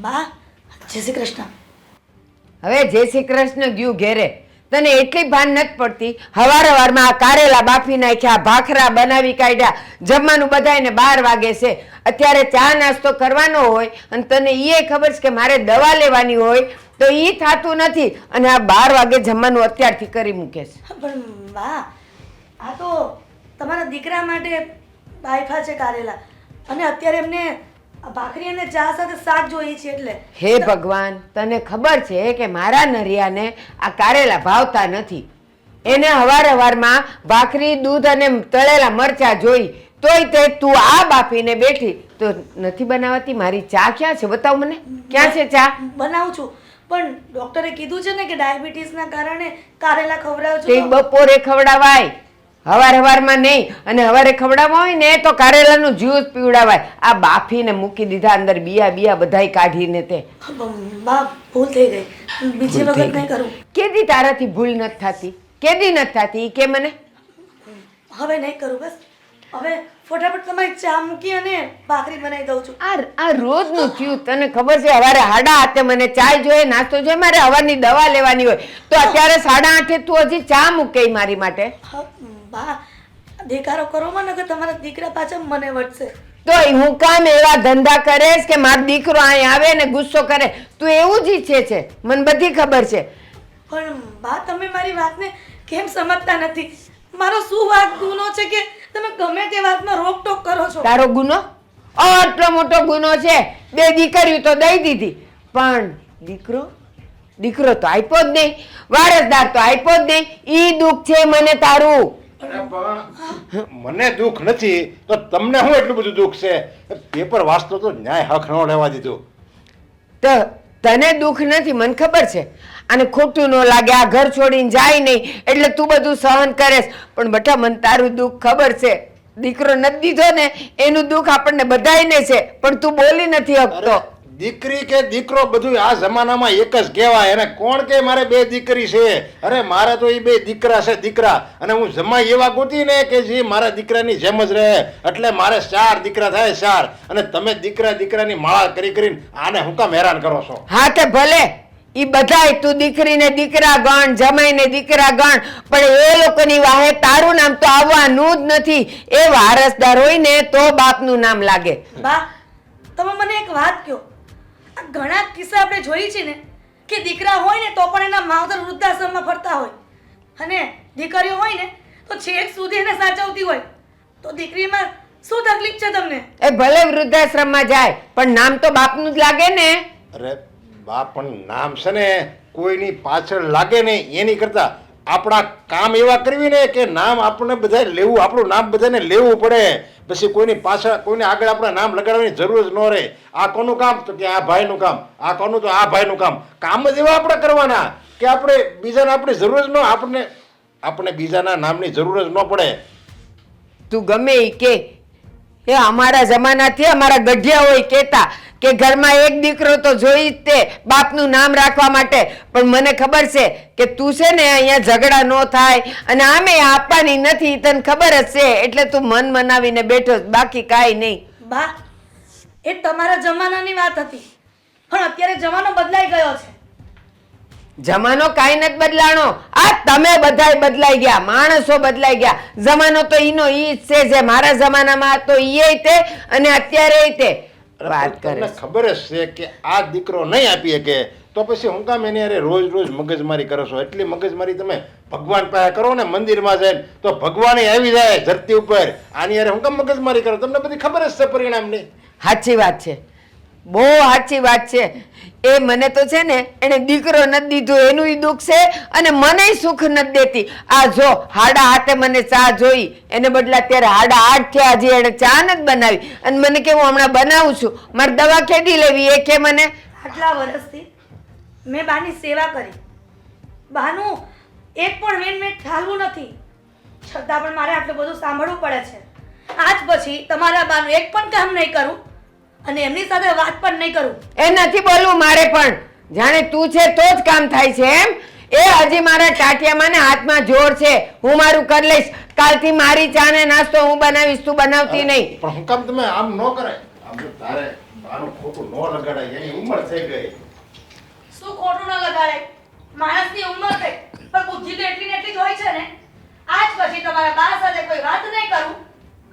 બા જય શ્રી કૃષ્ણ. હવે જય શ્રી કૃષ્ણ ગયું ઘેરે. તને એટલી ભાન નથી પડતી. હવારમાં આ કારેલા બાફી નાખ્યા, ભાખરા બનાવી કાઢ્યા, જમવાનું બધાયને 12 વાગે છે. અત્યારે ચા નાસ્તો કરવાનો હોય અને તને એ ખબર છે કે મારે દવા લેવાની હોય તો એ થતું નથી અને આ 12 વાગે જમવાનું અત્યારથી કરી મૂકે છે. પણ બા આ તો તમારા દીકરા માટે બાયફા છે કારેલા અને અત્યારે એમને ભાખરી અને ચા સાથે શાક જોઈએ છે એટલે. હે ભગવાન, તને ખબર છે કે મારા નરિયાને આ કારેલા ભાવતા નથી. એને હવારમાં ભાખરી, દૂધ અને તળેલા મરચા જોઈ, તોય તે તું આ બાફીને બેઠી તો નથી બનાવતી. મારી ચા ક્યાં છે? બતાવ મને, ક્યાં છે ચા? બનાવું છું પણ ડોક્ટરે કીધું છે ને કે ડાયાબિટીસના કારણે કારેલા ખવડાવજો. તે બપોરે ખવડાવાય, હવારમાં નહીં. અને હવારે ખવડાવવા હોય ને તો કારેલાનું જ્યુસ પીવડાવાય. આ બાફીને મૂકી દીધા અંદર બિયા બધાય કાઢીને. તે બા ભૂલ થઈ ગઈ, બીજી વખત નહીં કરું. કેદી તારાથી ભૂલ નથી થતી? કેદી નથી થતી કે મને? હવે નહીં કરું. બસ હવે ફટાફટ તમારી ચા મૂકી અને ભાખરી બનાવી દઉં છું. આ રોજનું થયું. તને ખબર છે હવારે 8:30 મને ચાય જોઈએ, નાસ્તો જોઈએ, મારે હવારની દવા લેવાની હોય તો અત્યારે 8:30 તું હજી ચા મૂકે મારી માટે? બા દેખાડો કરો માં નકર તમારા દીકરા પાછા મને વટશે. તોય હું કામ એવા ધંધા કરેશ કે મારો દીકરો અહીં આવે ને ગુસ્સો કરે? તું એવું જ ઈચ્છે છે, મને બધી ખબર છે. પણ બા તમે મારી વાતને કેમ સમજતા નથી? મારો શું વાત ગુનો છે કે તમે ગમે તે વાતમાં રોકટોક કરો છો? તારો ગુનો આટલો મોટો ગુનો છે. 2 દીકરીઓ તો દઈ દીધી પણ દીકરો તો આપ્યો જ નહીં, વારસદાર તો આપ્યો જ નહીં. ઈ દુઃખ છે મને તારું. મને દુઃખ નથી તો તમને શું એટલું બધું દુઃખ છે? પેપર વાંચતો તો ન્યાય હક ન લેવા દીધું. તો તને દુઃખ નથી, મને ખબર છે. અને ખોટું ન લાગે, આ ઘર છોડીને જાય નહીં એટલે તું બધું સહન કરેશ. પણ બટા મને તારું દુઃખ ખબર છે. દીકરો નથી દીધો ને એનું દુઃખ આપણને બધાયને છે પણ તું બોલી નથી શકતો. દીકરી કે દીકરો બધું આ જમાનામાં એક જ કહેવાય. અને કોણ કે મારે 2 દીકરી છે? અરે મારે તો એ 2 દીકરા છે, દીકરા. અને હું જમાઈ એવા ગોતી ને કે જે મારા દીકરાની જેમ જ રહે. એટલે મારે 4 દીકરા થાય, 4. અને તમે દીકરાની માળા કરીને આને હું કામ હેરાન કરો છો? હા તે ભલે ઈ બધાય તું દીકરીને દીકરા ગણ, જમાઈને દીકરા ગણ, પણ એ લોકોની વાહે તારું નામ તો આવવાનું જ નથી. એ વારસદાર હોય ને તો બાપનું નામ લાગે. બા તમે મને એક વાત કહો, આ ઘણા કિસ્સા આપણે જોઈ છે ને કે દીકરા હોય ને તો પણ એના માવતર વૃદ્ધાશ્રમમાં ફરતા હોય અને દીકરીઓ હોય ને તો છેક સુધી એને સાચવતી હોય. તો દીકરીમાં શું તકલીફ છે તમને? એ ભલે વૃદ્ધાશ્રમમાં જાય પણ નામ તો બાપનું જ લાગે ને. અરે બાપ પણ નામ છે ને કોઈની પાછળ લાગે ને એની કરતા આપણા કામ એવા કરવી ને કે નામ આપણને બધા લેવું, આપણું નામ બધાને લેવું પડે. પછી કોઈની પાછળ કોઈને આગળ આપણા નામ લગાડવાની જરૂર જ ન રહે. આ કોનું કામ? તો કે આ ભાઈનું કામ. આ કોનું? તો આ ભાઈનું કામ. કામ જ એવા આપણે કરવાના કે આપણે બીજાને આપણી જરૂર જ ન, આપણે બીજાના નામની જરૂર જ ન પડે. તું ગમે ઈ કે, એ અમારા જમાનાથી અમારા ગઢિયા હોય કહેતા કે ઘરમાં એક દીકરો તો જોઈ જ તે બાપનું નામ રાખવા માટે. પણ મને ખબર છે કે તું છે ને અહીંયા ઝઘડા ન થાય અને આમે આપવાની નથી, તને ખબર જ છે એટલે તું મન મનાવીને બેઠો, બાકી કાંઈ નહીં. બા એ તમારા જમાનાની વાત હતી પણ અત્યારે જમાનો બદલાઈ ગયો છે. જમાનો કાંઈ નથી બદલાણો, આ તમે બધાય બદલાઈ ગયા, માણસો બદલાઈ ગયા. જમાનો તો ઈનો ઈ જ છે જે મારા જમાનામાં તો ઈ તે અને અત્યારે તે વાત કરે. તમને ખબર જ છે કે આ દીકરો નહીં આપી શકે તો પછી હું કામ એની અરે રોજ મગજમારી કરો છો? એટલી મગજમારી તમે ભગવાન પાસે કરો ને મંદિરમાં જઈને તો ભગવાન આવી જાય ધરતી ઉપર. આની અરે હું કામ મગજમારી કરો? તમને બધી ખબર જ છે પરિણામની. સાચી વાત છે, બહુ સાચી વાત છે. એ મને તો છે ને એને દીકરો નથી દીધો એનું ઈ દુઃખ છે અને મને સુખ નથી દેતી. આ જો 8:30 મને ચા જોઈ, એને બદલે અત્યારે 8:30 થયા હજી એને ચા નથી બનાવી અને મને કે હું હમણાં બનાવું છું. મારે દવા કેદી લેવી એ કે મને. આટલા વર્ષથી મેં બાની સેવા કરી, બાનું એક પણ વેન મેં ઠાલવું નથી, છતાં પણ મારે આટલું બધું સાંભળવું પડે છે. આજ પછી તમારા બાનું એક પણ કામ નહીં કરું અને એમની સાથે વાત પણ નહીં કરું. એ નથી બોલવું મારે પણ, જાણે તું છે તો જ કામ થાય છે એમ. એ હજી મારા ટાટિયામાં ને હાથમાં જોર છે, હું મારું કરી લઈશ. કાલથી મારી ચા ને નાસ્તો હું બનાવીશ, તું બનાવતી નહીં. પણ હું કામ તમે આમ ન કરાય? આમ તો તારે બાનું ખોટું ન લગાડાય, એની ઉંમર થઈ ગઈ. શું ખોટું ન લગાડે? માણસની ઉંમર થઈ પણ બુદ્ધિ તો એટલી ને એટલી જ હોય છે ને. આજ પછી તમારા બા સાથે કોઈ વાત નહીં કરું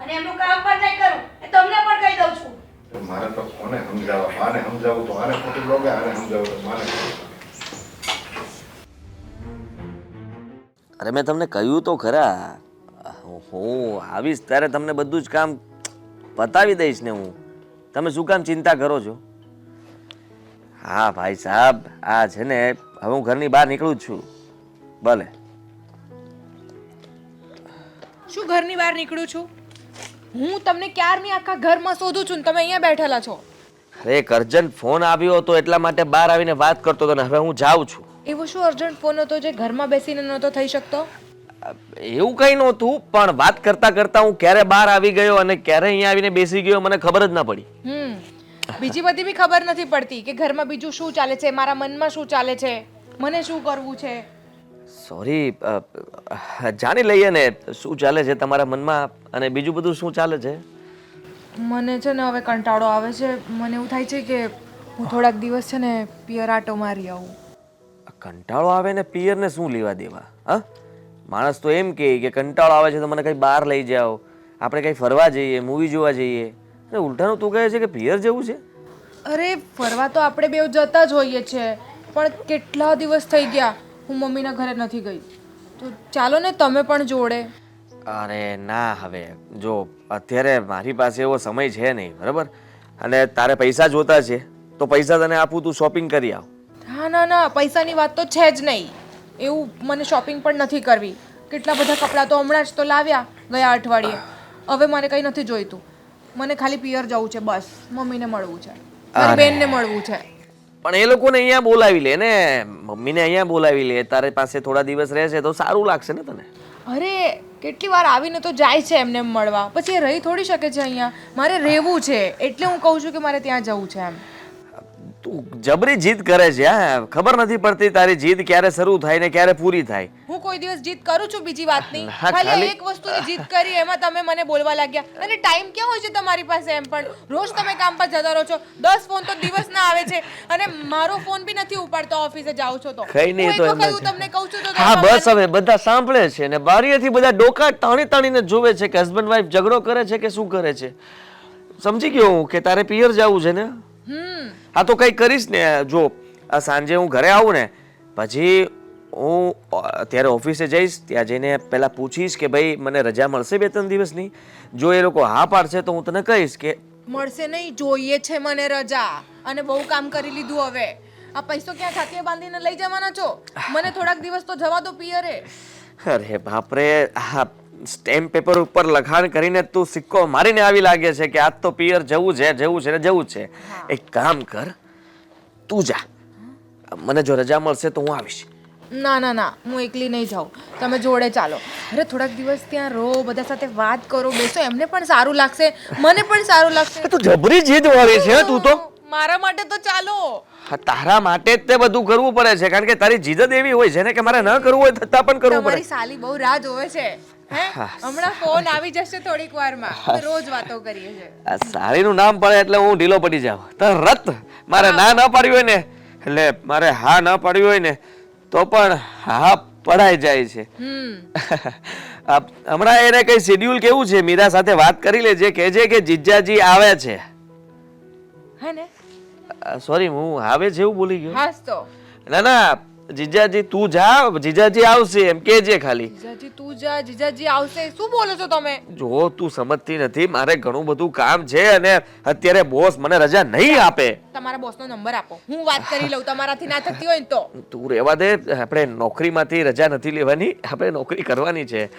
અને એમનું કામ પણ નહીં કરું, એ તમને પણ કહી દઉં છું. તો મારે તો કોને સમજાવવા? બાને સમજાવું તો આને ખોટું લાગે, આને સમજાવું તો માને ખોટું લાગે. અરે મેં તમને કહ્યું તો ખરા, હું આવીશ ત્યારે તમને બધું જ કામ પતાવી દઈશ ને હું. તમે શું કામ ચિંતા કરો છો? હા ભાઈ સાહેબ, આ છે ને હવે હું ઘરની બહાર નીકળું જ છું. ભલે. શું ઘરની બહાર નીકળું છું? હું તમને ક્યારની આખા ઘરમાં શોધું છું ને તમે અહીંયા બેઠેલા છો. અરે એક અર્જન્ટ ફોન આવ્યો હતો એટલા માટે બહાર આવીને વાત કરતો હતો ને હવે હું જાઉં છું. એવો શું અર્જન્ટ ફોન હતો જે ઘરમાં બેસીને નહોતો થઈ શકતો? એવું કંઈ નહોતું, પણ વાત કરતા કરતા હું ક્યારે બહાર આવી ગયો અને ક્યારે અહીંયા આવીને બેસી ગયો મને ખબર જ ના પડી. બીજી બધી બી ખબર નથી પડતી કે ઘરમાં બીજું શું ચાલે છે, મારા મનમાં શું ચાલે છે, મને શું કરવું છે. સોરી, જાણી લઈએ ને શું ચાલે છે તમારા મનમાં અને બીજું બધું શું ચાલે છે. મને છે ને હવે કંટાળો આવે છે. મને એવું થાય છે કે હું થોડાક દિવસ છે ને પિયર આટો મારી આવું. કંટાળો આવે ને પિયરને શું લેવા દેવા? હા, માણસ તો એમ કહે કે કંટાળો આવે છે તો મને કંઈ બહાર લઈ જાઓ, આપણે કંઈ ફરવા જઈએ, મૂવી જોવા જઈએ. અને ઉલટાનું તું કહે છે કે પિયર જવું છે. અરે ફરવા તો આપણે બેવ જતા જ હોઈએ છીએ, પણ કેટલા દિવસ થઈ ગયા હું મમ્મીના ઘરે નથી ગઈ. તો ચાલો ને તમે પણ જોડે. અરે ના, હવે જો અત્યારે મારી પાસે એવો સમય છે નહીં, બરાબર? અને તારે પૈસા જોતા છે તો પૈસા તને આપું, તું શોપિંગ કરી આવ. હા ના ના, પૈસાની વાત તો છે જ નહીં. એવું મને શોપિંગ પણ નથી કરવી. કેટલા બધા કપડાં તો હમણાં જ તો લાવ્યા ગયા અઠવાડિયે. હવે મારે કંઈ નથી જોઈતું. મને ખાલી પિયર જવું છે, બસ. મમ્મીને મળવું છે, મારી બેનને મળવું છે. પણ એ લોકોને અહીંયા બોલાવી લે ને, મમ્મીને અહીંયા બોલાવી લે. તારે પાસે થોડા દિવસ રહેશે તો સારું લાગશે ને તને. અરે કેટલી વાર આવીને તો જાય છે એમને એમ મળવા, પછી એ રહી થોડી શકે છે અહીંયા. મારે રહેવું છે એટલે હું કહું છું કે મારે ત્યાં જવું છે એમ. તું જબરી જીદ કરે છે. હા, ખબર નથી પડતી તારી જીદ ક્યારે શરૂ થાય ને ક્યારે પૂરી થાય. હું કોઈ દિવસ જીદ કરું છું બીજી વાતની? હા, ખાલી એક વસ્તુની જીદ કરી એમાં તમે મને બોલવા લાગ્યા. અને ટાઈમ ક્યાં હોય છે તમારી પાસે? એમ પણ રોજ તમે કામ પર જતા રહો છો. 10 ફોન તો દિવસના આવે છે અને મારો ફોન બી નથી ઉપાડતો ઓફિસે જાઉં છો તો. કઈ નહીં તો એમ જ. તમને કહું છું તો હા બસ, હવે બધા સાંભળે છે ને બારીએથી બધા ડોકા તાણી તાણીને જોવે છે કે હસબન્ડ વાઈફ ઝઘડો કરે છે કે શું કરે છે. સમજી ગયો હું કે તારે પિયર જવું છે ને. હા તો કંઈ કરીશ ને. જો આ સાંજે હું ઘરે આવું ને પછી હું અત્યારે ઓફિસે જઈશ, ત્યાં જઈને પહેલાં પૂછીશ કે ભાઈ મને રજા મળશે 2-3 દિવસની. જો એ લોકો હા પાડશે તો હું તને કહીશ કે મળશે નહીં. જોઈએ છે મને રજા, અને બહુ કામ કરી લીધું. હવે આ પૈસો ક્યાં ખાતે બાંધીને લઈ જવાના છો? મને થોડાક દિવસ તો જવા દો પિયરે. અરે બાપરે, હા સ્ટેમ્પ પેપર ઉપર લખાણ કરીને તું સિક્કો મારીને આવી લાગે છે કે આજ તો પિયર જવું છે, જવું છે ને જવું છે. એક કામ કર, તું જા. મને જો રજા મળશે તો હું આવીશ. ના ના ના, હું એકલી નહીં જાઉં, તમે જોડે ચાલો. અરે થોડાક દિવસ ત્યાં રહો, બધા સાથે વાત કરો, બેસો, એમને પણ સારું લાગશે, મને પણ સારું લાગશે. તું જબરી જીદ વાળી છે તું તો. મારા માટે તો ચાલો. હા, તારા માટે જ તે બધું કરવું પડે છે, કારણ કે તારી જીદ જ એવી હોય છે ને કે મારે ન કરવું હોય છતાં પણ કરવું પડે. તમારી સાલી બહુ રાહ જોવે છે. હે, હમણાં ફોન આવી જશે થોડીક વારમાં. રોજ વાતો કરીએ છે. આ સારીનું નામ પડે એટલે હું ઢીલો પડી જાઉં તરત. મારે ના ન પાડ્યું હોય ને એટલે મારે હા ન પાડ્યું હોય ને તો પણ હા પડાઈ જાય છે. હમણાં એને કઈ શેડ્યુલ કેવું છે? મીરા સાથે વાત કરી લેજે, કહેજે કે જીજાજી આવે છે. હે ને? સોરી, હું આવે છે એવું બોલી ગયો. હાસ તો. ના ના, જીજાજી તું જા, જીજાજી આવશે એમ કહેજે ખાલી. જીજાજી તું જા, જીજાજી આવશે. શું બોલો છો તમે? જો તું સમજતી નથી, મારે ઘણું બધું કામ છે અને અત્યારે બોસ મને રજા નહીં આપે. તમારા બોસનો નંબર આપો, હું વાત કરી લઉં. તમારાથી ના થતી હોય ને તો. તું રહેવા દે, આપણે નોકરીમાંથી રજા નથી લેવાની, આપણે નોકરી કરવાની છે.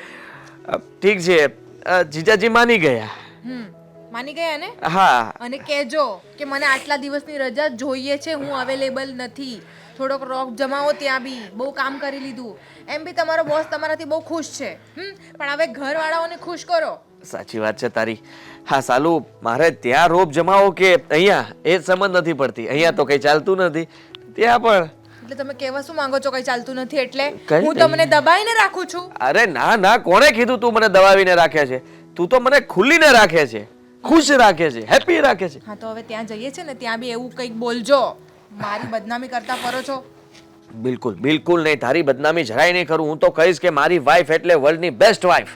ઠીક છે, જીજાજી માની ગયા. માની ગયા ને? હા. અને કહેજો કે મને આટલા દિવસની રજા જોઈએ છે, હું અવેલેબલ નથી. થોડોક રોક જમાવો ત્યાં બી. બહુ કામ કરી લીધું. એમ બી તમારો બોસ તમારાથી બહુ ખુશ છે. પણ હવે ઘરવાળાઓને ખુશ કરો. સાચી વાત છે તારી. હા સાલું, મારે ત્યાં રોપ જમાવો કે અહીંયા એ સમજ નથી પડતી. અહીંયા તો કઈ ચાલતું નથી, ત્યાં પણ. એટલે તમે કહેવા શું માંગો છો? કઈ ચાલતું નથી એટલે કઈ હું તમને દબાઈને રાખું છું? અરે ના ના, કોણે કીધું તું મને દબાવીને રાખે છે? તું તો મને ખુલ્લીને રાખે છે. ખુશ રાખે છે, હેપી રાખે છે. હા તો હવે ત્યાં જઈએ છે ને ત્યાં બી એવું કંઈક બોલજો. મારી બદનામી કરતા ફરો છો. બિલકુલ બિલકુલ નહીં, તારી બદનામી જરાય નહીં કરું. હું તો કહીશ કે મારી વાઈફ એટલે વર્લ્ડની બેસ્ટ વાઈફ.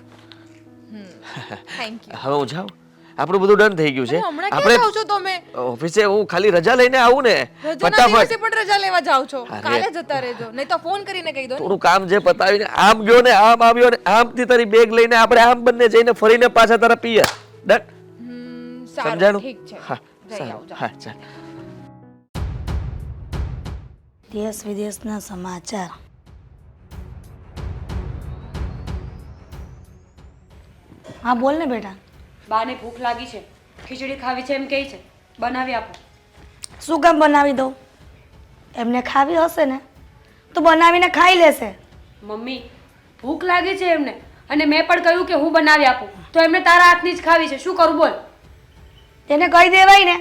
Thank you. હવે હું જાઉં, આપણું બધું ડન થઈ ગયું છે. હમણાં ક્યાં જાવ છો તમે? ઓફિસે હું ખાલી રજા લઈને આવું ને રજાના ફટાફટ. દિવસે પણ રજા લેવા જાવ છો? અરે. કાલે જતા રહેજો, નહીં તો ફોન કરીને કહી દો ને. થોડું કામ જે પતાવીને આમ ગયો ને આમ આવ્યો ને આમથી તારી બેગ લઈને આપણે આમ બંને જઈને ફરીને પાછા તારા પિયર. ડન? સારું, સમજાણું? ઠીક છે. હા જઈ સારું. આવજો. હા ચાલ. દેશ વિદેશના સમાચાર. હા બોલ ને બેટા. બાને ભૂખ લાગી છે, ખીચડી ખાવી છે એમ કહે છે, બનાવી આપો. શું કામ બનાવી દઉં? એમને ખાવી હશે ને તો બનાવીને ખાઈ લેશે. મમ્મી ભૂખ લાગી છે એમને, અને મેં પણ કહ્યું કે હું બનાવી આપું, તો એમને તારા હાથની જ ખાવી છે. શું કરું બોલ? તેને કહી દેવાય ને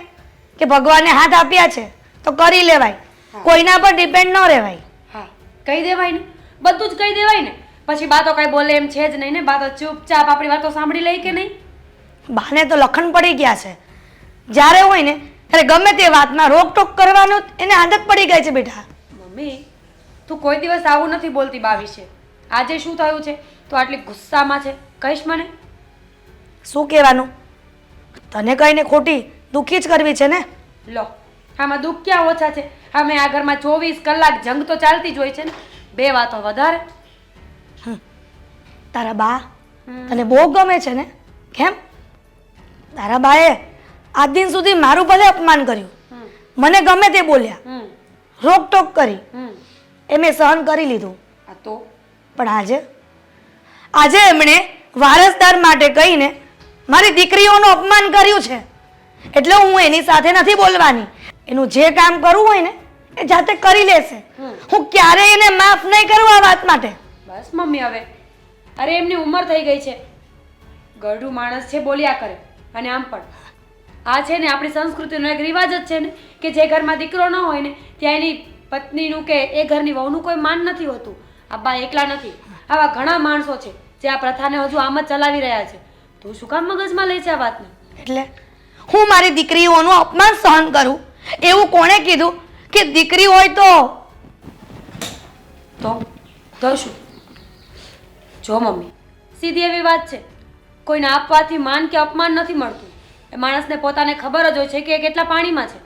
કે ભગવાને હાથ આપ્યા છે તો કરી લેવાય, કોઈના પર ડિપેન્ડ ન રહેવાય. હા કહી દેવાય ને, બધું જ કહી દેવાય ને. પછી બા તો કઈ બોલે એમ છે જ નહીં ને. બા તો ચૂપચાપ આપણી વાતો સાંભળી લે કે નહીં? બાને તો લખણ પડી ગયા છે. જ્યારે હોય ને ત્યારે ગમે તે વાતમાં રોકટોક કરવાનું એને આદત પડી ગઈ છે બેટા. મમ્મી તું કોઈ દિવસ આવું નથી બોલતી બા વિશે. આજે શું થયું છે? તો આટલી ગુસ્સામાં છે, કહીશ મને? શું કહેવાનું? તને કહીને ખોટી દુઃખી જ કરવી છે ને. લો આમાં દુઃખ ક્યાં ઓછા છે? અમે આ ઘરમાં 24 કલાક જંગ તો ચાલતી જ હોય છે ને. બે વાતો વધારે. તારા બા તને બહુ ગમે છે ને? કેમ? તારા બાએ આજ દિન સુધી મારું ભલે અપમાન કર્યું, મને ગમે તે બોલ્યા, હમ રોકટોક કરી, હમ એ મેં સહન કરી લીધું. આ તો પણ આજે એમણે વારસદાર માટે કહીને મારી દીકરીઓનું અપમાન કર્યું છે. એટલે હું એની સાથે નથી બોલવાની. એનું જે કામ કરવું હોય ને એ જાતે કરી લેશે. હું ક્યારેય એને માફ નહીં કરું આ વાત માટે. બસ મમ્મી હવે, અરે એમની ઉંમર થઈ ગઈ છે, ગરડું માણસ છે, બોલ્યા કરે. અને આમ પણ આ છે ને આપણી સંસ્કૃતિનો એક રિવાજ જ છે ને કે જે ઘરમાં દીકરો ન હોય ને ત્યાં એની પત્નીનું કે એ ઘરની વહુનું કોઈ માન નથી હોતું. આ બા એકલા નથી, આવા ઘણા માણસો છે જે આ પ્રથાને હજુ આમ જ ચલાવી રહ્યા છે. તું શું કામ મગજમાં લે છે આ વાતને? એટલે હું મારી દીકરીઓનું અપમાન સહન કરું એવું કોણે કીધું કે દીકરી હોય તો શું? જો મમ્મી સીધી એવી વાત છે, કોઈને આપવાથી માન કે અપમાન નથી મળતું. એ માણસને પોતાને ખબર જ હોય છે કે એ કેટલા પાણીમાં છે.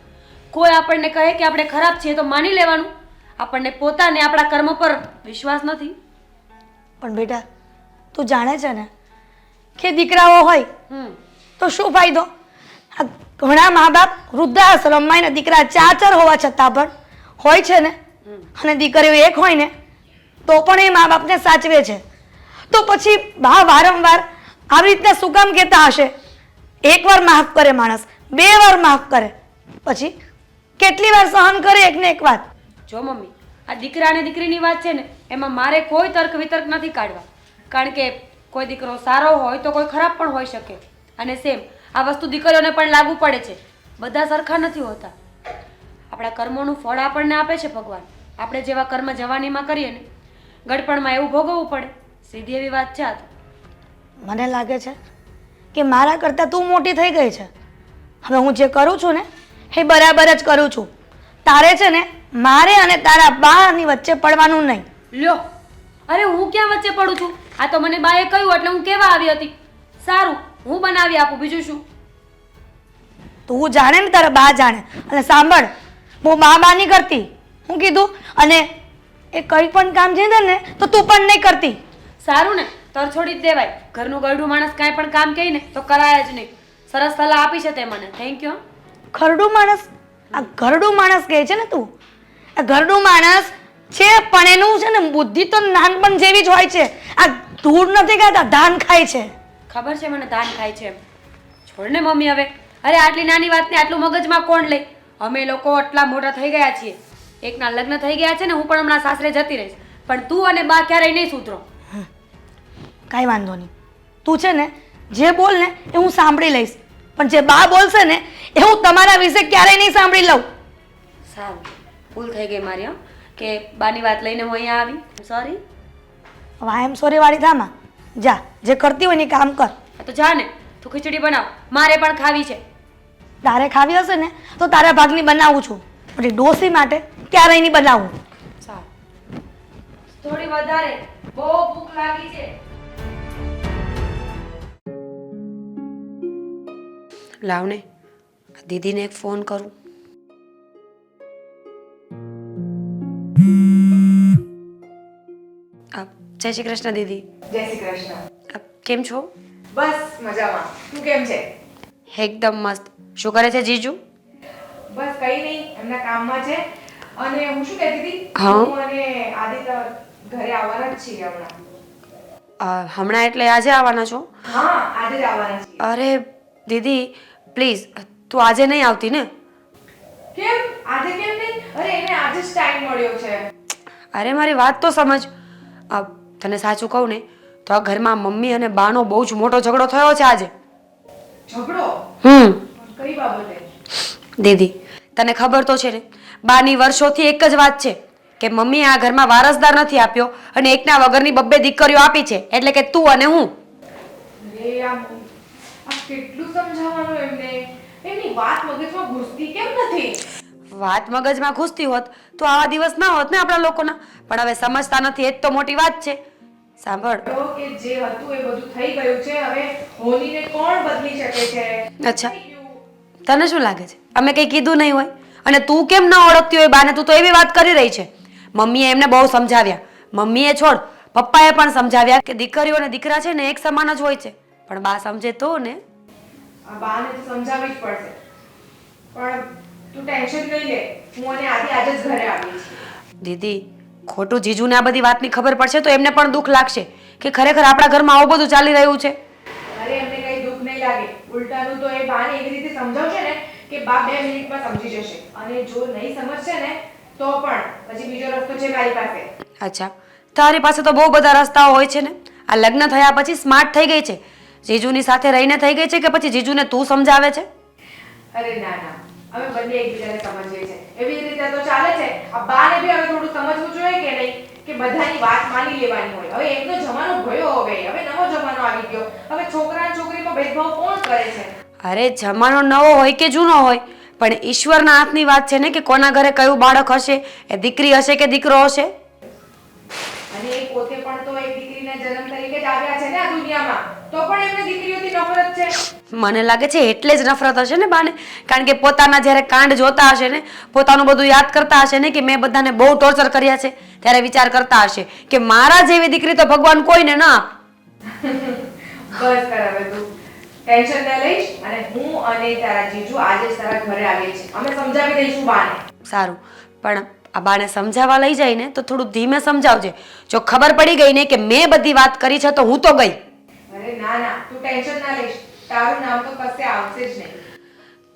કોઈ આપણને કહે કે આપણે ખરાબ છીએ તો માની લેવાનું. આપણને પોતાને આપણા કર્મ પર વિશ્વાસ નથી. પણ બેટા તું જાણે છે ને કે દીકરાઓ હોય તો શું ફાયદો? આ ઘણા મા બાપ વૃદ્ધાશ્રમમાં એના દીકરા 4 હોવા છતાં પણ હોય છે ને, અને દીકરીઓ એક હોય ને તો પણ એ મા બાપને સાચવે છે. તો પછી બા વારંવાર આવી રીતના શું કામ કહેતા હશે? એકવાર માફ કરે માણસ, 2 વાર માફ કરે, પછી કેટલી વાર સહન કરે એકને એક વાત? જો મમ્મી આ દીકરા અને દીકરીની વાત છે ને એમાં મારે કોઈ તર્ક વિતર્ક નથી કાઢવા. કારણ કે કોઈ દીકરો સારો હોય તો કોઈ ખરાબ પણ હોઈ શકે. અને સેમ આ વસ્તુ દીકરીઓને પણ લાગુ પડે છે. બધા સરખા નથી હોતા. આપણા કર્મોનું ફળ આપણને આપે છે ભગવાન. આપણે જેવા કર્મ જવાનીમાં કરીએ ને ગડપણમાં એવું ભોગવવું પડે. સીધી એવી વાત છે આ તો. મને લાગે છે કે મારા કરતાં તું મોટી થઈ ગઈ છે. હવે હું જે કરું છું ને એ બરાબર જ કરું છું. તારે છે ને મારે અને તારા બાની વચ્ચે પડવાનું નહીં. લ્યો, અરે હું ક્યાં વચ્ચે પડું છું? આ તો મને બાએ કહ્યું એટલે હું કેવા આવી હતી. સારું હું બનાવી આપું, બીજું શું? તું જાણે ને તારા બા જાણે. અને સાંભળ, હું બા નહીં કરતી. હું કીધું? અને એ કંઈ પણ કામ છે ને તો તું પણ નહીં કરતી. સારું ને, તર છોડી જ દેવાય. ઘરનું ગરડું માણસ કાંઈ પણ કામ કહે ને તો કરાય જ નહીં. સરસ સલાહ આપી છે તે મને, થેન્ક યુ. ઘરડું માણસ? આ ઘરડું માણસ કહે છે ને તું? આ ઘરડું માણસ છે પણ એનું છે ને બુદ્ધિ તો નાનપણ જેવી જ હોય છે. આ ધૂળ નથી ખાતા, ધાન ખાય છે. ખબર છે મને ધાન ખાય છે એમ. છોડ ને મમ્મી હવે. અરે આટલી નાની વાતને આટલું મગજમાં કોણ લે? અમે લોકો આટલા મોટા થઈ ગયા છીએ. એકના લગ્ન થઈ ગયા છે ને, હું પણ હમણાં સાસરે જતી રહીશ. પણ તું અને બા ક્યારેય નહીં સુધરો. કાંઈ વાંધો નહીં. તું છે ને જે બોલ ને એ હું સાંભળી લઈશ, પણ જે બા બોલશે ને એ હું તમારા વિશે ક્યારેય નહીં સાંભળી લઉં. સારું, ભૂલ થઈ ગઈ મારી હં, કે બાની વાત લઈને હું અહીંયા આવી. સોરી. હવે આઈ એમ સોરી વાળી થામાં જા, જે કરતી હોય ને એ કામ કર. તો જા ને, તું ખીચડી બનાવ, મારે પણ ખાવી છે. તારે ખાવી હશે ને તો તારા ભાગની બનાવું છું, પણ ડોસી માટે ક્યારેય નહીં બનાવું. સારું, થોડી વધારે, બહુ ભૂખ લાગી છે. લાવને દીદીને એક ફોન કરું. જય શ્રી કૃષ્ણ દીદી. જય શ્રી કૃષ્ણ. કેમ છો? બસ મજામાં. તું કેમ છે? એકદમ મસ્ત. શું કરે છે જીજુ? બસ કઈ નહીં, એમના કામમાં છે. અને હું શું કહેતી હતી, હા? હું અને આદિત્ય ઘરે આવવાના જ છીએ હમણાં. હમણાં એટલે આજે આવવાના છો? હા, આજે જ આવવાના છીએ. અરે દીદી પ્લીઝ, તું આજે નહીં આવતી ને? કેમ આજે કેમ નહીં? અરે એને આજે જ ટાઈમ મળ્યો છે. અરે મારી વાત તો સમજ. તને સાચું કહું ને તો આ ઘરમાં મમ્મી અને બાનો બહુ જ મોટો ઝઘડો થયો છે આજે. ઝઘડો? કઈ બાબતે? દીદી તને ખબર તો છે ને, બાની વર્ષોથી એક જ વાત છે કે મમ્મીએ આ ઘરમાં વારસદાર નથી આપ્યો અને એકના વગરની બબ્બે દીકરીઓ આપી છે, એટલે કે તું અને હું. અરે આ કેટલું સમજાવવાનું એમને? એમની વાત મગજમાં ઘૂસતી કેમ નથી? વાત મગજમાં ઘૂસતી હોત તો આવા દિવસ ના હોત ને આપણા લોકોના, પણ હવે સમજતા નથી, એ જ તો મોટી વાત છે. સાંભળ કે જે હતું એ બધું થઈ ગયું છે, હવે હોલીને કોણ બદલી શકે છે? અચ્છા, તને શું લાગે છે અમે કંઈ કીધું નહીં હોય? અને તું કેમ ન ઓળખતી હોય બાને? તું તો એવી વાત કરી રહી છે. મમ્મીએ એમને બહુ સમજાવ્યા, મમ્મીએ છોડ પપ્પાએ પણ સમજાવ્યા કે દીકરીઓ અને દીકરા છે ને એક સમાન જ હોય છે, પણ બા સમજે તો ને. આ બાને તો સમજાવવી જ પડશે. પણ તું ટેન્શન નહીં લે, હું અને આદિ આજે જ ઘરે આવી છું. દીદી ખોટું જીજુને આ બધી વાતની ખબર પડશે તો એમને પણ દુઃખ લાગશે કે ખરેખર આપણા ઘરમાં આવું બધું ચાલી રહ્યું છે. અરે એમને કઈ દુઃખ નહીં લાગે, ઉલટાનું તો એ બાને એવી રીતે સમજાવશે ને કે બા 2 મિનિટમાં સમજી જશે. અને જો નહીં સમજશે ને તો પણ પછી બીજો રસ્તો છે મારી પાસે. અચ્છા, તારી પાસે તો બહુ બધા રસ્તાઓ હોય છે ને. આ લગ્ન થયા પછી સ્માર્ટ થઈ ગઈ છે, જીજુની સાથે રહીને થઈ ગઈ છે કે પછી જીજુને તું સમજાવે છે? અરે ના ના, અમે બંને એકબીજાને સમજીએ છીએ, એવી રીતે તો ચાલે છે. આ બાને બી હવે થોડું સમજવું જોઈએ કે નહીં કે બધાની વાત માની લેવાની હોય. હવે એકનો જમાનો ગયો, હવે નવો જમાનો આવી ગયો. હવે છોકરા અને છોકરીમાં ભેદભાવ કોણ કરે છે? અરે જમાનો નવો હોય કે જૂનો હોય, પણ ઈશ્વરના હાથની વાત છે ને કે કોના ઘરે કયું બાળક હશે, એ દીકરી હશે કે દીકરો હશે. અને એ પોતે પણ તો એક દીકરીના જન્મ તરીકે જ આવ્યા છે ને આ દુનિયામાં, તો પણ એમને દીકરીઓથી નફરત છે. મને લાગે છે એટલે જ નફરત હશે ને બાને, કારણ કે પોતાના જ્યારે કાંડ જોતા હશે ને, પોતાનું બધું યાદ કરતા હશે ને કે મેં બધાને બહુ ટોર્ચર કર્યા છે, ત્યારે વિચાર કરતા હશે કે મારા જેવી દીકરી તો ભગવાન કોઈને ના આપે. બસ કર હવે તું ટેન્શન ન લઈશ, અને હું અને તારા જીજુ આજે જ તારા ઘરે આવીએ છીએ. અમે સમજાવી દઈશું બાને. સારું, પણ આ બાને સમજાવવા લઈ જાય ને તો થોડું ધીમે સમજાવજે. જો ખબર પડી ગઈ ને કે મેં બધી વાત કરી છે તો હું તો ગઈ. અરે ના ના, તું ટેન્શન ના લઈશ, તારું નામ તો કશે આવશે જ નહીં.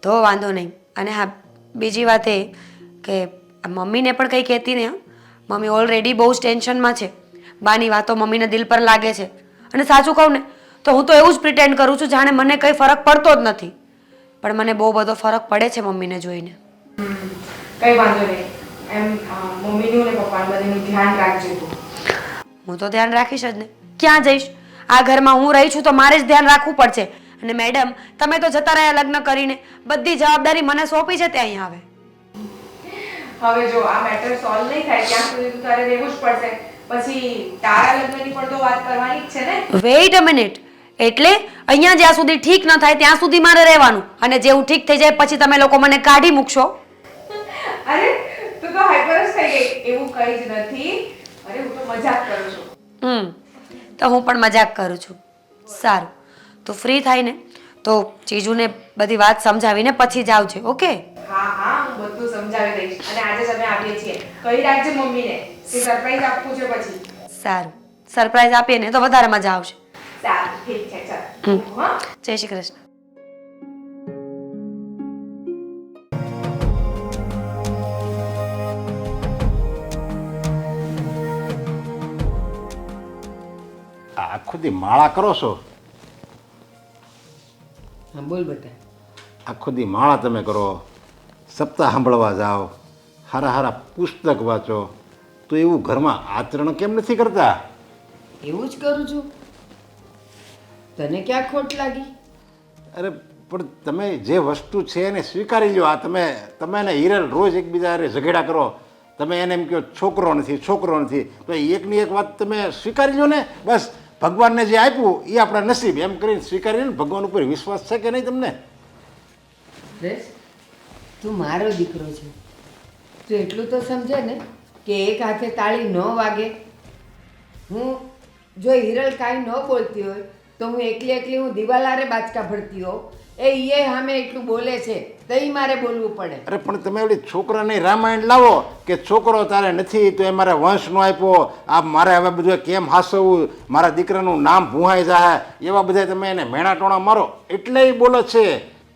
તો વાંધો નહીં. અને હા, બીજી વાત એ કે આ મમ્મીને પણ કંઈ કહેતી ને. મમ્મી ઓલરેડી બહુ જ ટેન્શનમાં છે. બાની વાતો મમ્મીને દિલ પર લાગે છે. અને સાચું કહું ને તો હું તો એવું જ પ્રિટેન્ડ કરું છું જાણે મને કંઈ ફરક પડતો જ નથી, પણ મને બહુ બધો ફરક પડે છે મમ્મીને જોઈને. કઈ વાંધો નહીં. એમ મમ્મીનું ને પપ્પાનું બધું ધ્યાન રાખજે તું. હું તો ધ્યાન રાખીશ જ ને. ક્યાં જઈશ? આ ઘરમાં હું રહી છું તો મારે જ ધ્યાન રાખવું પડશે. અને મેડમ તમે તો જતા રહ્યા લગ્ન કરીને, બધી જવાબદારી મને સોંપી છે તે અહીંયા આવે. હવે જો આ મેટર સોલ્વ નહીં થાય ત્યાં સુધી તું તારે રહેવું જ પડશે. પછી તારા લગ્નની પણ તો વાત કરવાની જ છે ને. વેઇટ અ મિનિટ, એટલે અહીંયા જ્યાં સુધી ઠીક ન થાય ત્યાં સુધી મારે રહેવાનું, અને જેવું ઠીક થઈ જાય પછી તમે લોકો મને કાઢી મૂકશો? અરે તું તો હાઈપર જ થઈ ગઈ. એવું કંઈ જ નથી. અરે હું તો મજાક કરું છું. તો હું પણ મજાક કરું છું. સારું, તો ફ્રી થાય ને તો જીજુને બધી વાત સમજાવીને પછી જ આવજે. ઓકે? હા હા, હું બધું સમજાવી દઈશ. અને આજે જ અમે આવીએ છીએ. કહી રાખજે મમ્મીને કે સરપ્રાઈઝ આપવું છે પછી. સારું, સરપ્રાઈઝ આપીએ ને તો વધારે મજા આવશે. સારું, ઠીક છે, ચાલ. હા, જય શ્રી કૃષ્ણ. આખો દી માળા કરો છો? બોલ બેટા. આખો દી માળા તમે કરો, સપ્તાહ સાંભળવા જાઓ, હારા હારા પુસ્તક વાંચો, તો એવું ઘરમાં આચરણ કેમ નથી કરતા? એવું જ કરું છું. તને ક્યાં ખોટ લાગી? અરે પણ તમે જે વસ્તુ છે એને સ્વીકારી લો. આ તમે એને હિરલ રોજ એકબીજા હારે ઝઘડા કરો, તમે એને એમ કહો છોકરો નથી છોકરો નથી, તો એકની એક વાત તમે સ્વીકારી લો ને. બસ ભગવાનને જે આપ્યું એ આપણા નસીબ એમ કરીને સ્વીકારી લો ને. ભગવાન ઉપર વિશ્વાસ છે કે નહીં તમને? રેશ, તું મારો દીકરો છે, તું એટલું તો સમજે ને કે એક હાથે તાળી ન વાગે. હું જો હિરલ કાંઈ ન બોલતી હોય તો હું એકલી હું દિવાલારે બાચકા ભરતી હોઉં, એ સામે એટલું બોલે છે તઈ મારે બોલવું પડે. અરે પણ તમે ઓલી છોકરાની રામાયણ લાવો કે છોકરો તારે નથી તો એ મારા વંશ નો આપ્યો, આ મારે હવે બધું કેમ હાસવવું, મારા દીકરાનું નામ ભૂહાઈ જાય, એવા બધા તમે એને મેણા ટોણા મારો એટલે એ બોલે છે.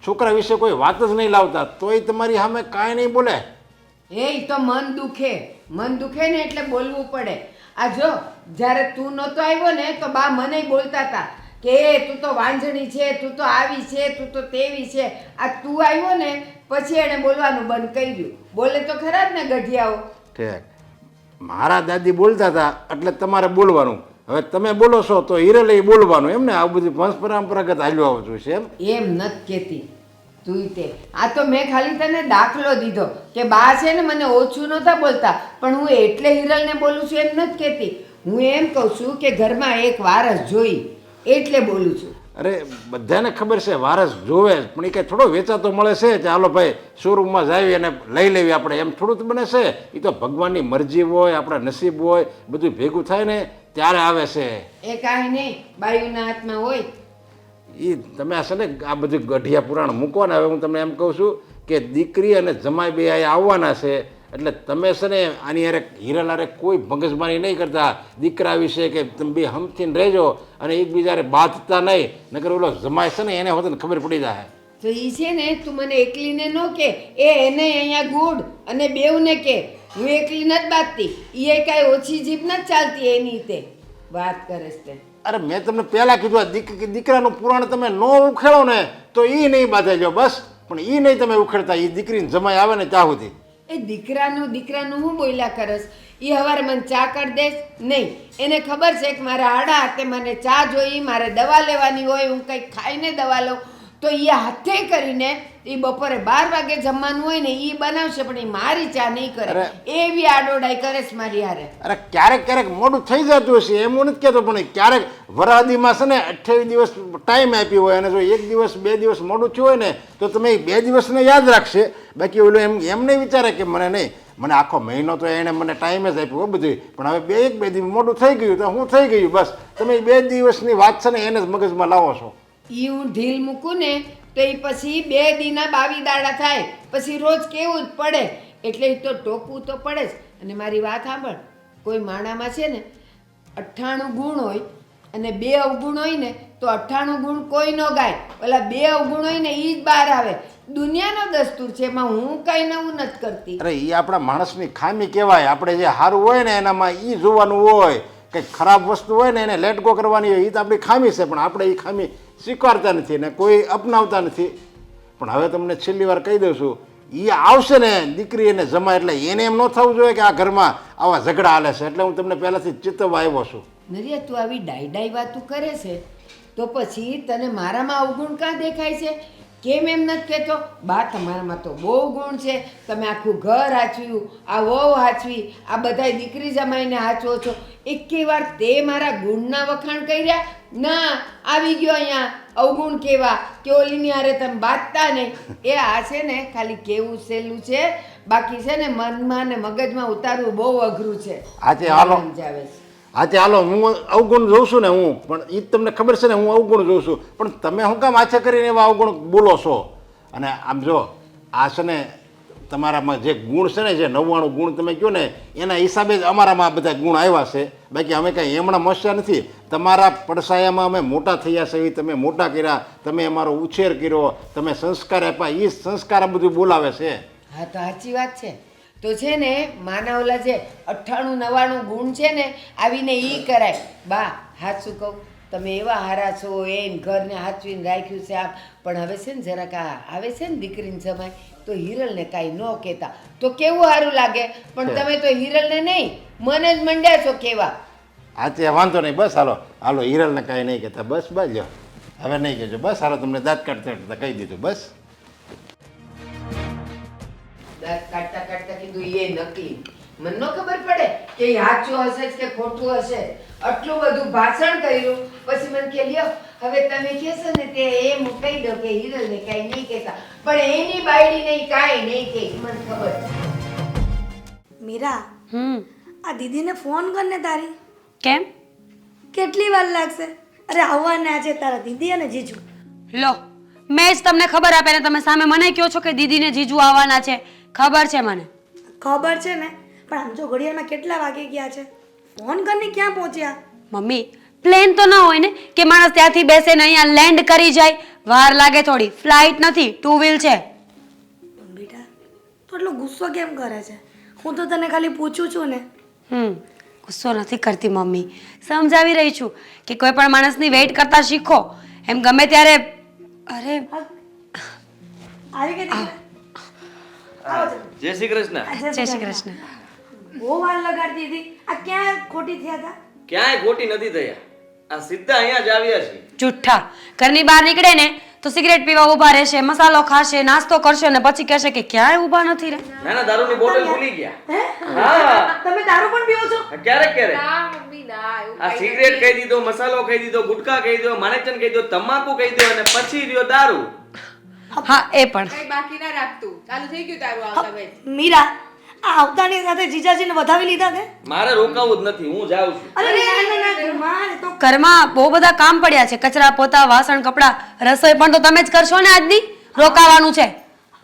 છોકરા વિશે કોઈ વાત જ નહીં લાવતા તોય તમારી સામે કાંઈ નહીં બોલે. એ તો મન દુખે ને એટલે બોલવું પડે. આ જો જ્યારે તું નહોતો આવ્યો ને તો બા મને બોલતા હતા કે તું તો વાંજણી છે, તું તો આવી છે, તું તો તેવી છે. આ તું આવ્યો ને પછી એણે બોલવાનું બંધ કર્યું. બોલે તો ખરા જ ને ગઢિયાઓ. ઠીક, મારા દાદી બોલતા હતા એટલે તમારે બોલવાનું. હવે તમે બોલો છો તો હિરલે બોલવાનું એમ ને. આ બધું વંશ પરંપરાગત હાલ્યું આવતું છે એમ નથી કહેતી તું તે. આ તો મેં ખાલી તને દાખલો દીધો કે બા છે ને મને ઓછું નહોતા બોલતા, પણ હું એટલે હિરલને બોલું છું એમ નથી કહેતી. હું એમ કહું છું કે ઘરમાં એક વારસ જોઈ એટલે બોલું છું. અરે બધાને ખબર છે વારસ જોવે, પણ એ કંઈ થોડો વેચાતો મળે છે કે હાલો ભાઈ શોરૂમમાં જાવી અને લઈ લેવી આપણે, એમ થોડું જ બને છે. એ તો ભગવાનની મરજી હોય, આપણા નસીબ હોય, બધું ભેગું થાય ને ત્યારે આવે છે. એ કાંઈ નહીં બાયુના હાથમાં હોય. એ તમે આ છે ને આ બધું ગઢિયા પુરાણ મૂકવાના. હવે હું તમને એમ કહું છું કે દીકરી અને જમાઈ બે અહીંયા આવવાના છે એટલે તમે છે ને આની હારે હિરલ હારે કોઈ મગજમારી નહીં કરતા દીકરા વિશે, કે તમે બે હમથીને રહેજો અને એકબીજાને બાંધતા નહીં, નકર ઓલો જમાઈ છે ને એને હોત ને ખબર પડી જાય. તો એ છે ને તું મને એકલીને ન કે, એને અહીંયા ગુડ અને બેવને કે. હું એકલી નથી બાંધતી, એ કાંઈ ઓછી જીભ નથી ચાલતી એની તે વાત કરે છે. અરે મેં તમને પહેલાં કીધું આ દીકરાનું પુરાણ તમે ન ઉખેડો ને તો એ નહીં બાંધાઈ બસ. પણ એ નહીં તમે ઉખેડતા, એ દીકરીને જમાઈ આવે ને ત્યાં સુધી. એ દીકરાનું હું બોલ્યા કરસ? એ હવારે મને ચા કરી દેશ નહીં. એને ખબર છે કે મારા હાડા હાથે મને ચા જોઈ, મારે દવા લેવાની હોય, હું કંઈક ખાઈને દવા લઉં તો એ હાથે કરીને એ બપોરે 12 વાગે જમવાનું હોય ને એ બનાવશે, પણ એ મારી ચા નહીં કરે. એવી આડોડાઈ કરે છે મારી હારે. અરે ક્યારેક મોડું થઈ જતું હશે એમ હું નથી કહેતો, પણ ક્યારેક વરાદીમાં છે ને 28 દિવસ ટાઈમ આપ્યો હોય અને જો 1 દિવસ 2 દિવસ મોડું થયું હોય ને તો તમે 2 દિવસને યાદ રાખશે. બાકી ઓલું એમ નહીં વિચારે કે મને નહીં, મને આખો મહિનો તો એણે મને ટાઈમ જ આપ્યો બધું, પણ હવે 1-2 દિવસ મોડું થઈ ગયું તો હું થઈ ગયું બસ. તમે 2 દિવસની વાત છે ને એને જ મગજમાં લાવો છો. એ હું ઢીલ મૂકું ને તો એ પછી 2 દીના 22 દાડા થાય, પછી રોજ કેવું જ પડે. એટલે એ તો ટોકવું તો પડે જ. અને મારી વાત સાંભળ, કોઈ માણામાં છે ને 98 ગુણ હોય અને 2 અવગુણ હોય ને તો 98 ગુણ કોઈ ન ગાય, ઓલા 2 અવગુણ હોય ને એ જ બહાર આવે. દુનિયાનો દસ્તુર છે, એમાં હું કાંઈ નવું નથી કરતી. અરે એ આપણા માણસની ખામી કહેવાય. આપણે જે સારું હોય ને એનામાં એ જોવાનું હોય, કંઈક ખરાબ વસ્તુ હોય ને એને લેટ ગો કરવાની હોય. એ તો આપણી ખામી છે, પણ આપણે એ ખામી સ્વીકારતા નથી ને કોઈ અપનાવતા નથી. પણ હવે તમને છેલ્લી વાર કહી દઉં છું, એ આવશે ને દીકરી એને જમાય એટલે એને એમ ન થવું જોઈએ કે આ ઘરમાં આવા ઝઘડા હાલે છે. એટલે હું તમને પહેલાંથી ચિતવવા આવ્યો છું. નરિયા, તું આવી ડાઈ વાતું કરે છે તો પછી તને મારામાં અવગુણ કાં દેખાય છે? કેમ એમ નથી કહેતો? બા તમારામાં તો બહુ ગુણ છે, તમે આખું ઘર હાચવ્યું, આ વહુ હાચવી, આ બધાય દીકરી જમાઈને હાચવો છો. એકે વાર તે મારા ગુણના વખાણ કર્યા? ના, આવી ગયો અહીંયા અવગુણ કેવા કે ઓલીની હારે તમે બાંધતા નહીં. એ આ છે ને ખાલી કેવું સહેલું છે, બાકી છે ને મનમાં ને મગજમાં ઉતારવું બહુ અઘરું છે. આજે હાલો સમજાવે છે. આજે હાલો હું અવગુણ જોઉં છું ને હું, પણ એ તમને ખબર છે ને હું અવગુણ જોઉં છું, પણ તમે શું કામ આછા કરીને એવા અવગુણ બોલો છો? અને આમ જો આ છે ને તમારામાં જે ગુણ છે ને જે 99 ગુણ તમે કહો ને એના હિસાબે જ અમારામાં બધા ગુણ આવ્યા છે. બાકી અમે કાંઈ એમણા મસ્યા નથી. તમારા પડસાયામાં અમે મોટા થયા છે, એ તમે મોટા કર્યા, તમે અમારો ઉછેર કર્યો, તમે સંસ્કાર આપ્યા, એ સંસ્કાર આ બધું બોલાવે છે. હા તો સાચી વાત છે. તો છે ને માના ઓલા જે 98-99 ગુણ છે ને આવીને એ કરાય. બા હાથ શું કહું, તમે એવા હારા છો, એને ઘરને હાચવીને રાખ્યું છે આમ. પણ હવે છે ને જરાક આ આવે છે ને દીકરીને જમાય તો હિરલને કાંઈ ન કહેતા તો કેવું સારું લાગે. પણ તમે તો હિરલને નહીં મને જ મંડ્યા છો કેવા. આજે વાંધો નહીં, બસ હાલો હિરલને કાંઈ નહીં કહેતા, બસ લ્યો. હવે નહીં કહેજો બસ. હારો તમને દાંત કાઢતા કાઢતા કહી દીધું બસ. દાંત કાઢતા કાઢતા કીધું એ નકલી. મને ન ખબર પડે કે એ સાચું હશે કે ખોટું હશે. આટલું બધું ભાષણ કર્યું પછી મને કે લ્યો હવે તમે કહેશો ને તે એમ કહી દો કે હિરલને કાંઈ નહીં કહેતા, પણ એની બાયડી નહીં કાંઈ નહીં કહે મને ખબર છે. મીરા આ દીદીને ફોન કરને તારી. કેમ? કેટલી વાર લાગશે? અરે આવવાના છે તારા દીદી અને જીજુ. લો, મેં જ તમને ખબર આપે ને તમે સામે મને કહો છો કે દીદીને જીજુ આવવાના છે. ખબર છે મને. ખબર છે ને, પણ આમ જો ઘડિયાળમાં કેટલા વાગે ગયા છે? ફોન કરીને ક્યાં પહોંચ્યા? મમ્મી, પ્લેન તો ના હોય ને કે માણસ ત્યાંથી બેસે ને અહીંયા લેન્ડ કરી જાય. વાર લાગે થોડી. ફ્લાઇટ નથી, 2 વ્હીલ છે. પણ બેટા તું એટલો ગુસ્સો કેમ કરે છે? હું તો તને ખાલી પૂછું છું ને. ગુસ્સો નથી કરતી મમ્મી, સમજાવી રહી છું કે કોઈ પણ માણસની વેઇટ કરતા શીખો. એમ ગમે ત્યારે અરે આવી ગઈ દીકરા? આવો જલ્દી. જય શ્રી કૃષ્ણ. જય શ્રી કૃષ્ણ. બહુ વાર લગાડતી હતી. આ ક્યાં ખોટી થયા હતા? ક્યાંય ખોટી નથી થયા. આ સીધા અહીંયા જ આવ્યા છે. જુઠ્ઠા. ઘરની બહાર નીકળે ને તો સિગરેટ પીવા ઊભા રહેશે, મસાલો ખાશે, નાસ્તો કરશે અને પછી કહેશે કે ક્યાંય ઊભા નથી રે. ના ના, દારૂની બોટલ ભૂલી ગયા. હે? હા, તમે દારૂ પણ પીવો છો? ક્યારેક ક્યારેક. ના મમ્મી ના, એવું આ સિગરેટ કહી દીધો, મસાલો કહી દીધો, ગુટખા કહી દો, માનેચન કહી દો, તમાકુ કહી દો અને પછી રહ્યો દારૂ. હા, એ પણ. કઈ બાકી ના રાખતું. ચાલુ થઈ ગયું તારું આવતા વેચ. મીરા આ આવતાની સાથે જીજાજીને વધાવી લીધા છે? મારે રોકાવું જ નથી, હું જાઉં છું. અરે ના ના ના ઘરમાં તો ઘરમાં બહુ બધા કામ પડ્યા છે. કચરા, પોતા, વાસણ, કપડાં, રસોઈ પણ તો તમે જ કરશો ને આજની. રોકાવાનું છે.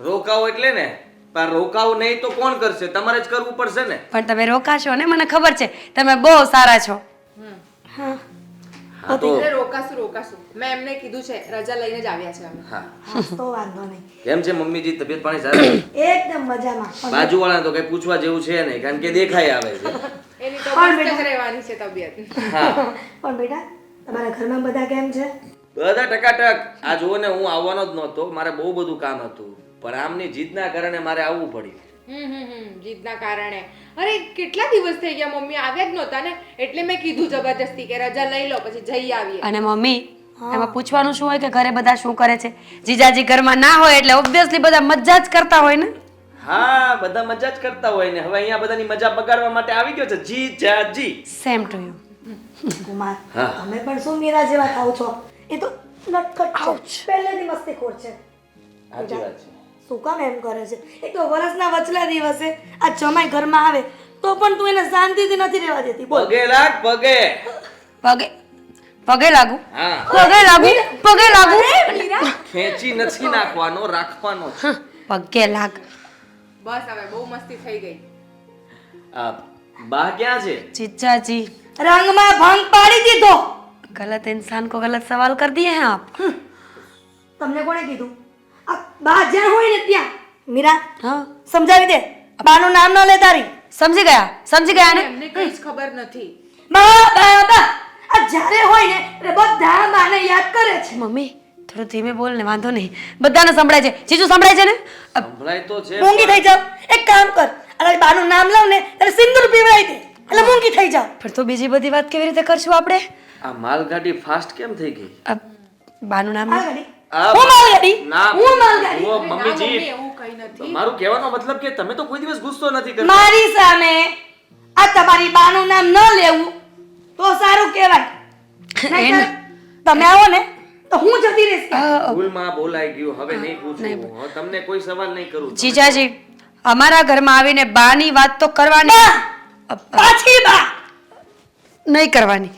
રોકાવું એટલે ને, પણ રોકાવું નહીં તો કોણ કરશે? તમારે જ કરવું પડશે ને. પણ તમે રોકાશો ને, મને ખબર છે. તમે બહુ સારા છો. હા તો અરે રોકાશું. મેં એમને કીધું છે, રજા લઈને જ આવ્યા છે અમે. હા, તો વાંધો નહીં. કેમ છે મમ્મીજી? તબિયત પાણી સારી? એકદમ મજામાં. બાજુવાળા તો કઈ પૂછવા જેવું છે નહીં, કારણ કે દેખાઈ આવે છે. એની તો પણ મસ્ત જ રહેવાની છે તબિયત. હા, પણ બેટા તમારા ઘરમાં બધા કેમ છે? બધા ટકાટક. આ જુઓ ને, હું આવવાનો જ નહોતો, મારે બહુ બધું કામ હતું, પણ આમની જીદના કારણે મારે આવવું પડ્યું. જીદના કારણે. અરે કેટલા દિવસ થઈ ગયા મમ્મી આવ્યા જ નહોતા ને, એટલે મેં કીધું જબરજસ્તી કે રજા લઈ લો પછી જઈ આવીએ. અને મમ્મી, એમાં પૂછવાનું શું હોય કે ઘરે બધા શું કરે છે? જીજાજી ઘરમાં ના હોય એટલે ઓબ્વિયસલી બધા મજા જ કરતા હોય ને. હા, બધા મજા જ કરતા હોય ને. હવે અહીંયા બધાની મજા બગાડવા માટે આવી ગયો છે જીજાજી. Same to you. કુમાર હા. તમે પણ શું મીરા જેવા થાવ છો? એ તો નટખટ છે, પહેલેથી મસ્તીખોર છે. સાચી વાત છે. શું કામ એમ કરે છે? એક તો વરસના વચલા દિવસે આ જમાઈ ઘરમાં આવે તો પણ તું એને શાંતિથી નથી રહેવા દેતી. બોલ. પગે લાગ, પગે. પગે લાગુ. હા, પગે લાગુ. ખેંચી નથી નાખવાનો, રાખવાનો છે. પગે લાગ. બસ હવે બહુ મસ્તી થઈ ગઈ. આ બા ક્યાં છે? जीजाजी રંગમાં ભંગ પાડી દીધો. गलत इंसान को गलत सवाल कर दिए हैं आप. તમને કોણે કીધું? આ બા જ્યાં હોય ને ત્યાં મીરા हाँ, સમજાવી દે. બાનું નામ ન લે તારી. समझ गया ने. એમને કઈ જ ખબર નથી. બા બા બા આ જ્યારે હોય ને એટલે બધા બાને યાદ કરે છે. મમ્મી થોડું ધીમે બોલ ને, વાંધો નહીં. બધાને સંભળાય છે. જીજુ સંભળાય છે ને? સંભળાય તો છે. મૂંગી થઈ જાવ. એક કામ કર, અરે બાનું નામ લઉં ને ત્યારે સિંદૂર પીવડાવી દે એટલે મૂંગી થઈ જાવ. પણ તો બીજી બધી વાત કેવી રીતે કરશું આપણે? આ માલગાડી ફાસ્ટ કેમ થઈ ગઈ? બાનું નામ આ ગાડી આ હું માલગાડી ના, હું માલગાડી. જુઓ ના, મમ્મીજી, મમ્મી, એવું કઈ નથી. મારું કહેવાનો મતલબ કે તમે તો કોઈ દિવસ ગુસ્સો નથી કરતા. મારી સામે આ તમારી બાનું નામ ન લેવું તો સારું કહેવાય. નહીંતર તમે આવો ને તો હું જતી રહીશ. ભૂલમાં બોલાઈ ગયું, હવે નહીં પૂછું. હવે તમને કોઈ સવાલ નહીં કરું. જીજાજી અમારા ઘરમાં આવીને બાની વાત તો કરવાની પાછી બા નહીં કરવાની.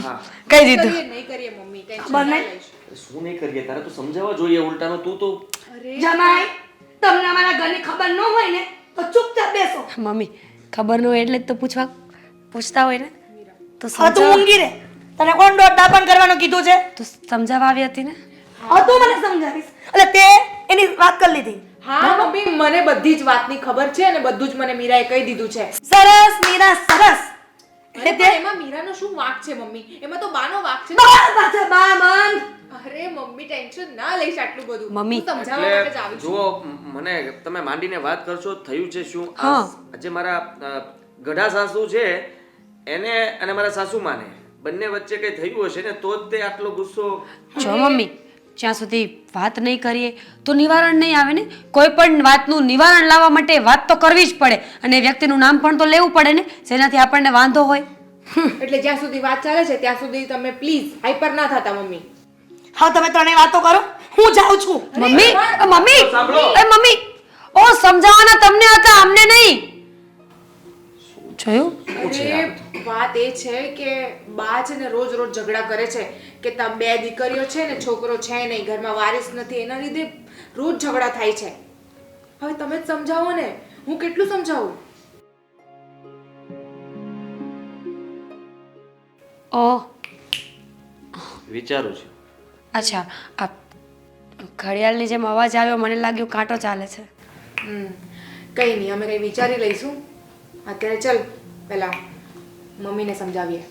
હા, કહી દીધું. નહીં કરીએ મમ્મી, ટેન્શન ખબર ના નહીં. લઈશ. શું નહીં કરીએ? તારે તો સમજાવવા જોઈએ ઉલટાનું. તું તો જમાઈ તમને અમારા ઘરની ખબર ન હોય ને તો ચૂપચાપ બેસો. મમ્મી ખબર ન હોય એટલે જ તો પૂછતા હોય ને. તો હા તું સમજાવ. ઊંઘી રે. તને કોણ દાપણ કરવાનું કીધું છે? તું સમજાવવા આવી હતી ને. હા તું મને સમજાવીશ. એટલે તે એની વાત કરી લીધી. હા મમ્મી, મને બધી જ વાતની ખબર છે અને બધું જ મને મીરાએ કહી દીધું છે. સરસ મીરા સરસ. અરે પણ એમાં મીરાનો શું વાંક છે મમ્મી? એમાં તો બાનો વાંક છે. બા પાછા બા બંધ. અરે મમ્મી ટેન્શન ના લઈશ આટલું બધું. મમ્મી. હું સમજાવવા માટે જ એટલે આવી છું. જુઓ, મને તમે માંડીને વાત કરશો. થયું છે શું? હા. આજે મારા ગઢા સાસુ છે એને અને મારા સાસુમાને બંને વચ્ચે કંઈ થયું હશે ને તો જ તે આટલો ગુસ્સો. જો મમ્મી જ્યાં સુધી વાત નહીં કરીએ તો નિવારણ નહીં આવે ને. કોઈ પણ વાતનું નિવારણ લાવવા માટે વાત તો કરવી જ પડે અને એ વ્યક્તિનું નામ પણ તો લેવું પડે ને જેનાથી આપણને વાંધો હોય. એટલે જ્યાં સુધી વાત ચાલે છે ત્યાં સુધી તમે પ્લીઝ હાઈપર ના થતા મમ્મી. હા તમે ત્રણેય વાતો કરો, હું જાઉં છું. મમ્મી મમ્મી સાંભળો. એ મમ્મી ઓ સમજાવવાના તમને હતા અમને નહીં. જોયું? અરે વાત એ છે કે બા છે ને રોજ રોજ ઝઘડા કરે છે કે તા બે દીકરીઓ છે ને છોકરો છે નહીં, ઘરમાં વારિસ નથી, એના લીધે રોજ ઝઘડા થાય છે. હવે તમે જ સમજાવો ને, હું કેટલું સમજાવું? ઓહ વિચારું છું. અચ્છા આ ઘડિયાળની જેમ અવાજ આવ્યો મને લાગ્યું કાંટો ચાલે છે. કંઈ નહીં, અમે કંઈ વિચારી લઈશું. અત્યારે ચલ પહેલા મમ્મીને સમજાવીએ.